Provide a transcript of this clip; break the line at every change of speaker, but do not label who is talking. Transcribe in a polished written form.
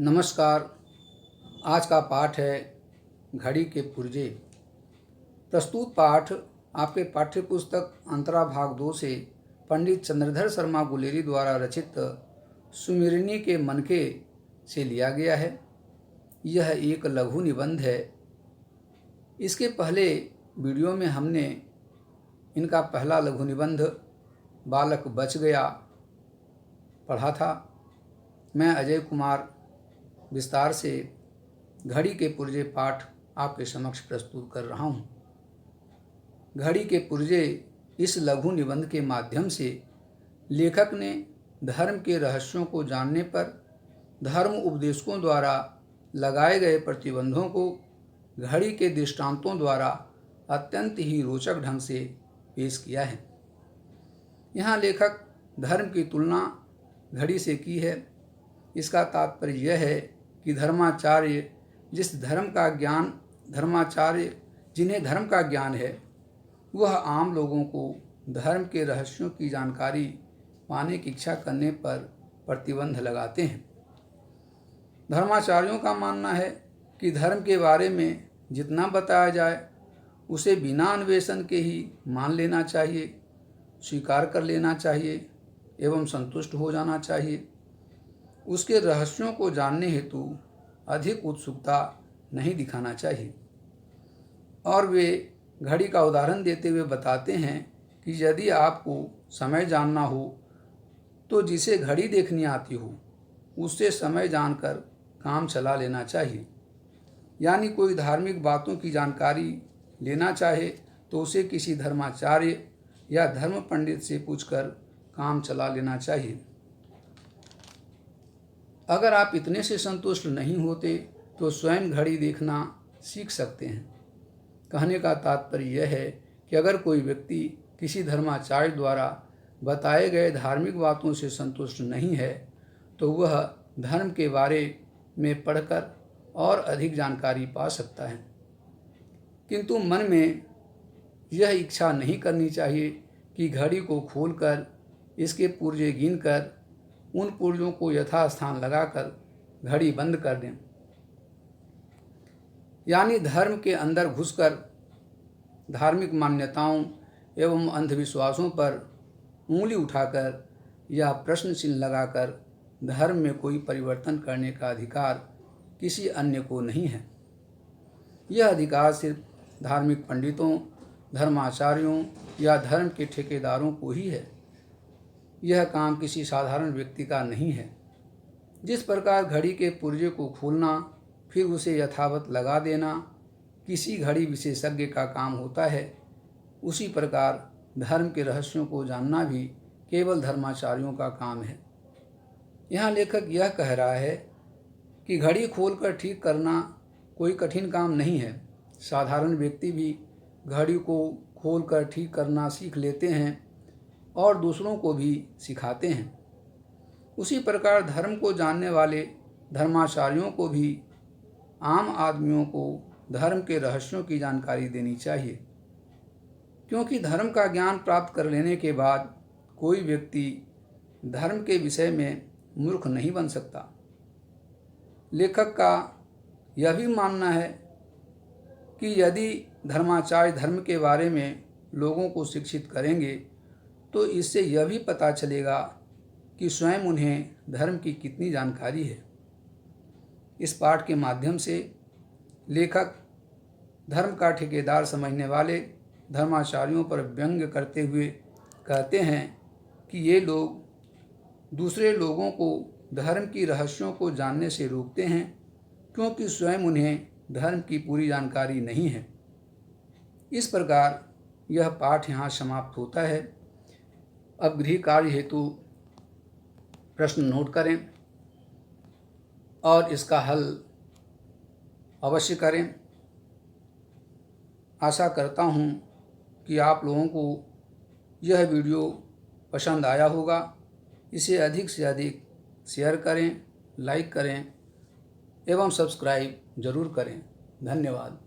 नमस्कार। आज का पाठ है घड़ी के पुर्जे। प्रस्तुत पाठ आपके पाठ्य पुस्तक अंतरा भाग 2 से पंडित चंद्रधर शर्मा गुलेरी द्वारा रचित सुमिरनी के मनके से लिया गया है। यह एक लघु निबंध है। इसके पहले वीडियो में हमने इनका पहला लघु निबंध बालक बच गया पढ़ा था। मैं अजय कुमार विस्तार से घड़ी के पुर्जे पाठ आपके समक्ष प्रस्तुत कर रहा हूँ। घड़ी के पुर्जे इस लघु निबंध के माध्यम से लेखक ने धर्म के रहस्यों को जानने पर धर्म उपदेशकों द्वारा लगाए गए प्रतिबंधों को घड़ी के दृष्टांतों द्वारा अत्यंत ही रोचक ढंग से पेश किया है। यहाँ लेखक धर्म की तुलना घड़ी से की है। इसका तात्पर्य यह है कि धर्माचार्य जिन्हें धर्म का ज्ञान है वह आम लोगों को धर्म के रहस्यों की जानकारी पाने की इच्छा करने पर प्रतिबंध लगाते हैं। धर्माचार्यों का मानना है कि धर्म के बारे में जितना बताया जाए उसे बिना अन्वेषण के ही मान लेना चाहिए, स्वीकार कर लेना चाहिए एवं संतुष्ट हो जाना चाहिए। उसके रहस्यों को जानने हेतु अधिक उत्सुकता नहीं दिखाना चाहिए। और वे घड़ी का उदाहरण देते हुए बताते हैं कि यदि आपको समय जानना हो तो जिसे घड़ी देखनी आती हो उससे समय जानकर काम चला लेना चाहिए। यानी कोई धार्मिक बातों की जानकारी लेना चाहे तो उसे किसी धर्माचार्य या धर्म पंडित से पूछकर काम चला लेना चाहिए। अगर आप इतने से संतुष्ट नहीं होते तो स्वयं घड़ी देखना सीख सकते हैं। कहने का तात्पर्य यह है कि अगर कोई व्यक्ति किसी धर्माचार्य द्वारा बताए गए धार्मिक बातों से संतुष्ट नहीं है तो वह धर्म के बारे में पढ़कर और अधिक जानकारी पा सकता है। किंतु मन में यह इच्छा नहीं करनी चाहिए कि घड़ी को खोलकर इसके पुर्जे गिनकर उन पुर्जों को यथास्थान लगाकर घड़ी बंद कर दें। यानी धर्म के अंदर घुसकर धार्मिक मान्यताओं एवं अंधविश्वासों पर उंगली उठाकर या प्रश्न चिन्ह लगाकर धर्म में कोई परिवर्तन करने का अधिकार किसी अन्य को नहीं है। यह अधिकार सिर्फ धार्मिक पंडितों, धर्माचार्यों या धर्म के ठेकेदारों को ही है। यह काम किसी साधारण व्यक्ति का नहीं है। जिस प्रकार घड़ी के पुर्जे को खोलना फिर उसे यथावत लगा देना किसी घड़ी विशेषज्ञ का काम होता है, उसी प्रकार धर्म के रहस्यों को जानना भी केवल धर्माचार्यों का काम है। यहाँ लेखक यह कह रहा है कि घड़ी खोलकर ठीक करना कोई कठिन काम नहीं है। साधारण व्यक्ति भी घड़ी को खोलकर ठीक करना सीख लेते हैं और दूसरों को भी सिखाते हैं। उसी प्रकार धर्म को जानने वाले धर्माचार्यों को भी आम आदमियों को धर्म के रहस्यों की जानकारी देनी चाहिए, क्योंकि धर्म का ज्ञान प्राप्त कर लेने के बाद कोई व्यक्ति धर्म के विषय में मूर्ख नहीं बन सकता। लेखक का यह भी मानना है कि यदि धर्माचार्य धर्म के बारे में लोगों को शिक्षित करेंगे तो इससे यह भी पता चलेगा कि स्वयं उन्हें धर्म की कितनी जानकारी है। इस पाठ के माध्यम से लेखक धर्म का ठेकेदार समझने वाले धर्माचार्यों पर व्यंग्य करते हुए कहते हैं कि ये लोग दूसरे लोगों को धर्म की रहस्यों को जानने से रोकते हैं क्योंकि स्वयं उन्हें धर्म की पूरी जानकारी नहीं है। इस प्रकार यह पाठ यहाँ समाप्त होता है। अब गृह कार्य हेतु प्रश्न नोट करें और इसका हल अवश्य करें। आशा करता हूँ कि आप लोगों को यह वीडियो पसंद आया होगा। इसे अधिक से अधिक शेयर करें, लाइक करें एवं सब्सक्राइब जरूर करें। धन्यवाद।